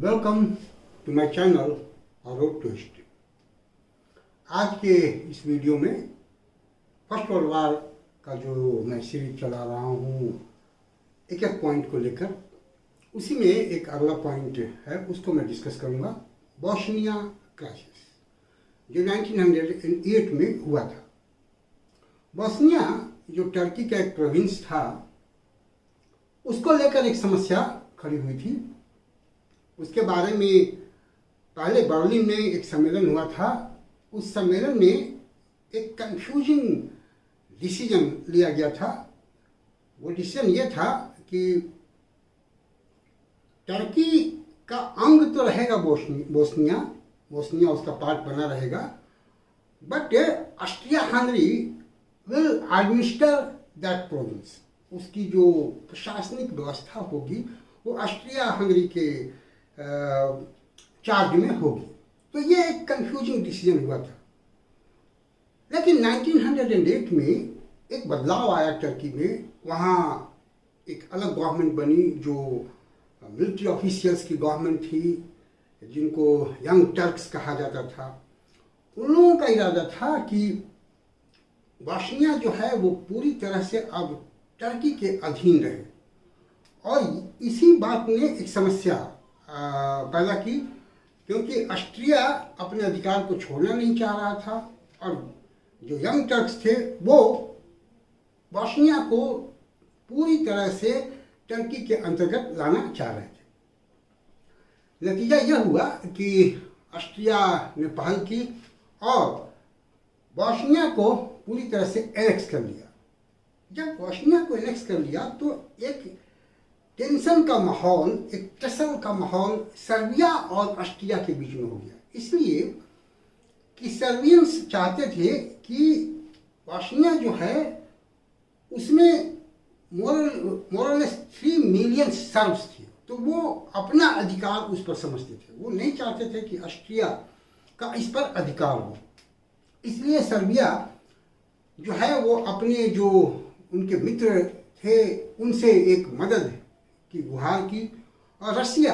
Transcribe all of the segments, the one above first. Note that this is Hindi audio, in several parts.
Welcome to my channel road to history. आज के इस वीडियो में फर्स्ट वर्ल्ड वार का जो मैं सीरीज चला रहा हूँ एक एक पॉइंट को लेकर, उसी में एक अगला पॉइंट है उसको मैं डिस्कस करूँगा। बॉस्निया क्राइसिस जो 1908 में हुआ था। बॉस्निया जो टर्की का एक प्रोविंस था उसको लेकर एक समस्या खड़ी हुई थी। उसके बारे में पहले बर्लिन में एक सम्मेलन हुआ था। उस सम्मेलन में एक कंफ्यूजिंग डिसीजन लिया गया था। वो डिसीजन ये था कि टर्की का अंग तो रहेगा बोस्निया उसका पार्ट बना रहेगा, but Austria Hungary will administer that province. उसकी जो प्रशासनिक व्यवस्था होगी वो ऑस्ट्रिया हंगरी के चार्ज में होगी। तो ये एक कंफ्यूजिंग डिसीजन हुआ था। लेकिन 1908 में एक बदलाव आया टर्की में। वहाँ एक अलग गवर्नमेंट बनी जो मिलिट्री ऑफिशियल्स की गवर्नमेंट थी, जिनको यंग टर्क्स कहा जाता था। उन लोगों का इरादा था कि बॉस्निया जो है वो पूरी तरह से अब टर्की के अधीन रहे, और इसी बात ने एक समस्या पैदा की, क्योंकि ऑस्ट्रिया अपने अधिकार को छोड़ना नहीं चाह रहा था और जो यंग टर्क्स थे वो बॉस्निया को पूरी तरह से टर्की के अंतर्गत लाना चाह रहे थे। नतीजा यह हुआ कि ऑस्ट्रिया ने पहल की और बॉस्निया को पूरी तरह से एनेक्स कर लिया। जब बॉस्निया को एनेक्स कर लिया तो एक टेंशन का माहौल, एक टसल का माहौल सर्बिया और ऑस्ट्रिया के बीच में हो गया। इसलिए कि सर्बियंस चाहते थे कि बॉस्निया जो है उसमें मोरलेस 3 मिलियन सर्ब्स थे, तो वो अपना अधिकार उस पर समझते थे। वो नहीं चाहते थे कि ऑस्ट्रिया का इस पर अधिकार हो। इसलिए सर्बिया जो है वो अपने जो उनके मित्र थे उनसे एक मदद की गुहार की, और रसिया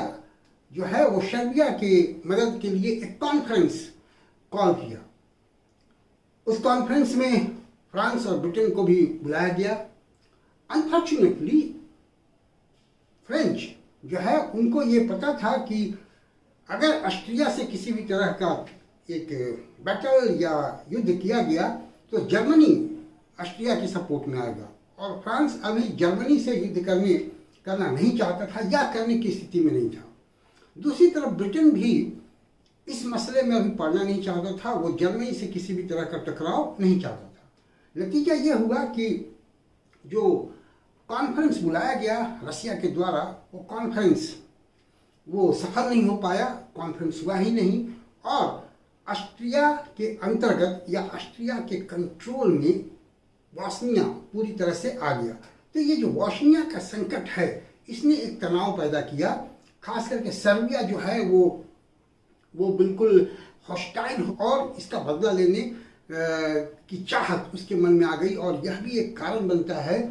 जो है वो सर्बिया के मदद के लिए एक कॉन्फ्रेंस कॉल किया। उस कॉन्फ्रेंस में फ्रांस और ब्रिटेन को भी बुलाया गया। अनफॉर्चुनेटली फ्रेंच जो है उनको ये पता था कि अगर ऑस्ट्रिया से किसी भी तरह का एक बैटल या युद्ध किया गया तो जर्मनी ऑस्ट्रिया की सपोर्ट में आएगा, और फ्रांस अभी जर्मनी से युद्ध करना नहीं चाहता था या करने की स्थिति में नहीं था। दूसरी तरफ ब्रिटेन भी इस मसले में अभी पड़ना नहीं चाहता था। वो जर्मनी से किसी भी तरह का टकराव नहीं चाहता था। नतीजा ये हुआ कि जो कॉन्फ्रेंस बुलाया गया रसिया के द्वारा, वो कॉन्फ्रेंस वो सफल नहीं हो पाया। कॉन्फ्रेंस हुआ ही नहीं, और ऑस्ट्रिया के अंतर्गत या ऑस्ट्रिया के कंट्रोल में बॉस्निया पूरी तरह से आ गया। तो ये जो बॉस्निया का संकट है इसने एक तनाव पैदा किया। खास करके सर्बिया जो है वो बिल्कुल हॉस्टाइल और इसका बदला लेने की चाहत उसके मन में आ गई, और यह भी एक कारण बनता है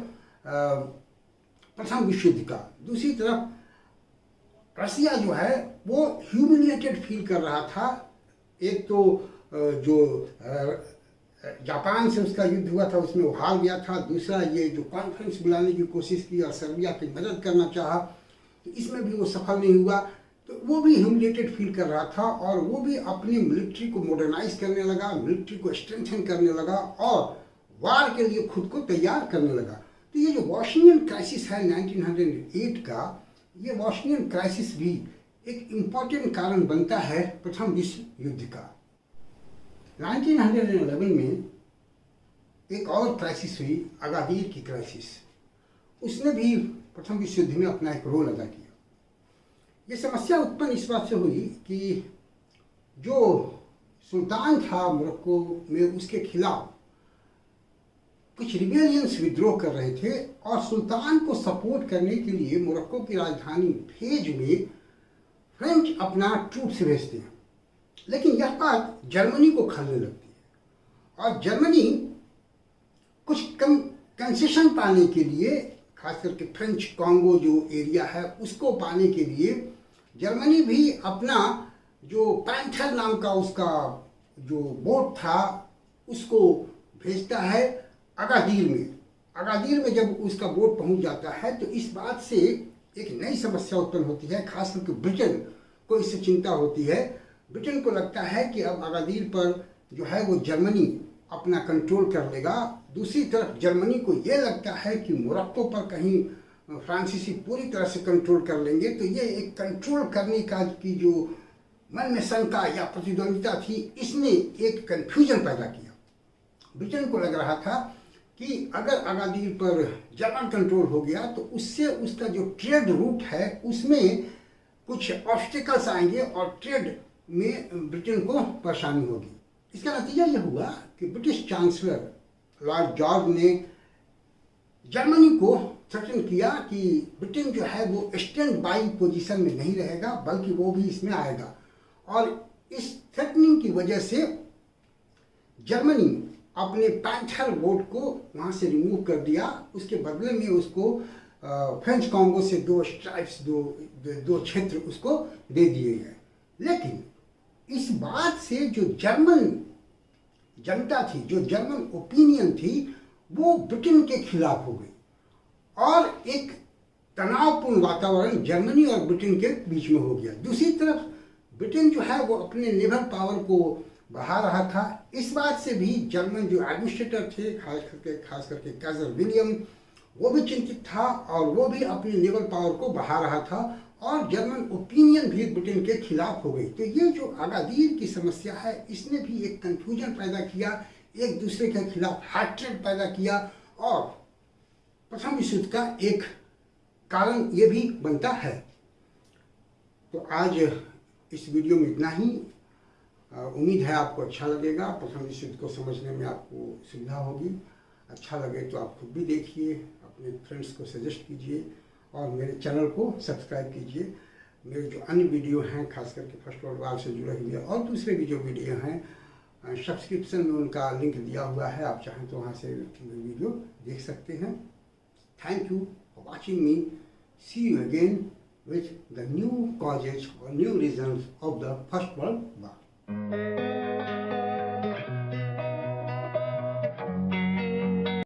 प्रथम विश्व युद्ध का। दूसरी तरफ रसिया जो है वो ह्यूमिलिएटेड फील कर रहा था। एक तो जो जापान से उसका युद्ध हुआ था उसमें वो हार गया था। दूसरा ये जो कॉन्फ्रेंस बुलाने की कोशिश की और सर्बिया की मदद करना चाहा तो इसमें भी वो सफल नहीं हुआ। तो वो भी ह्यूमिलिएटेड फील कर रहा था, और वो भी अपनी मिलिट्री को मॉडर्नाइज करने लगा, मिलिट्री को स्ट्रेंथन करने लगा और वार के लिए खुद को तैयार करने लगा। तो ये जो बॉस्नियन क्राइसिस है 1908 का, ये बॉस्नियन क्राइसिस भी एक इम्पॉर्टेंट कारण बनता है प्रथम विश्व युद्ध का। 1911 में एक और क्राइसिस हुई, अगादीर की क्राइसिस। उसने भी प्रथम विश्व युद्ध में अपना एक रोल अदा किया। ये समस्या उत्पन्न इस बात से हुई कि जो सुल्तान था मोरक्को में, उसके खिलाफ कुछ रिबेलियंस विद्रोह कर रहे थे, और सुल्तान को सपोर्ट करने के लिए मोरक्को की राजधानी फेज में फ्रेंच अपना ट्रूप्स भेजते हैं। लेकिन यह बात जर्मनी को खलने लगती है, और जर्मनी कुछ कंसेशन पाने के लिए, खास करके फ्रेंच कॉन्गो जो एरिया है उसको पाने के लिए जर्मनी भी अपना जो पैंथर नाम का उसका जो बोट था उसको भेजता है अगादीर में। अगादीर में जब उसका बोट पहुंच जाता है तो इस बात से एक नई समस्या उत्पन्न होती है, खास करके ब्रिटेन को इससे चिंता होती है। ब्रिटेन को लगता है कि अब अगादीर पर जो है वो जर्मनी अपना कंट्रोल कर लेगा। दूसरी तरफ जर्मनी को ये लगता है कि मोरक्को पर कहीं फ्रांसीसी पूरी तरह से कंट्रोल कर लेंगे। तो ये एक कंट्रोल करने का की जो मन में शंका या प्रतिद्वंदिता थी, इसने एक कंफ्यूजन पैदा किया। ब्रिटेन को लग रहा था कि अगर अगादीर पर जर्मन कंट्रोल हो गया तो उससे उसका जो ट्रेड रूट है उसमें कुछ ऑब्स्टिकल्स आएंगे और ट्रेड में ब्रिटेन को परेशानी होगी। इसका नतीजा यह हुआ कि ब्रिटिश चांसलर लॉर्ड जॉर्ज ने जर्मनी को थ्रेटन किया कि ब्रिटेन जो है वो स्टैंड बाई पोजीशन में नहीं रहेगा, बल्कि वो भी इसमें आएगा। और इस थ्रेटनिंग की वजह से जर्मनी अपने पैंथर बोट को वहाँ से रिमूव कर दिया। उसके बदले में उसको फ्रेंच कॉन्गो से 2 स्ट्राइप्स, दो क्षेत्र उसको दे दिए गए। लेकिन इस बात से जो जर्मन जनता थी, जो जर्मन ओपिनियन थी, वो ब्रिटेन के खिलाफ हो गई और एक तनावपूर्ण वातावरण जर्मनी और ब्रिटेन के बीच में हो गया। दूसरी तरफ ब्रिटेन जो है वो अपने नेवल पावर को बढ़ा रहा था। इस बात से भी जर्मन जो एडमिनिस्ट्रेटर थे, खास करके काइजर विलियम, वो भी चिंतित था और वो भी अपनी नेवल पावर को बढ़ा रहा था और जर्मन ओपिनियन भी ब्रिटेन के खिलाफ हो गई। तो ये जो अगादीर की समस्या है, इसने भी एक कंफ्यूजन पैदा किया, एक दूसरे के खिलाफ हैट्रेड पैदा किया और प्रथम विश्व युद्ध का एक कारण ये भी बनता है। तो आज इस वीडियो में इतना ही। उम्मीद है आपको अच्छा लगेगा। प्रथम विश्व युद्ध को समझने में आपको सुविधा होगी। अच्छा लगे तो आप खुद भी देखिए, अपने फ्रेंड्स को सजेस्ट कीजिए और मेरे चैनल को सब्सक्राइब कीजिए। मेरे जो अन्य वीडियो हैं, खास करके फर्स्ट वर्ल्ड वॉर से जुड़े हुए और दूसरे भी जो वीडियो हैं, सब्सक्रिप्शन में उनका लिंक दिया हुआ है, आप चाहें तो वहाँ से वीडियो देख सकते हैं। Thank you for watching me. See you again with the new causes or new reasons of the First World War.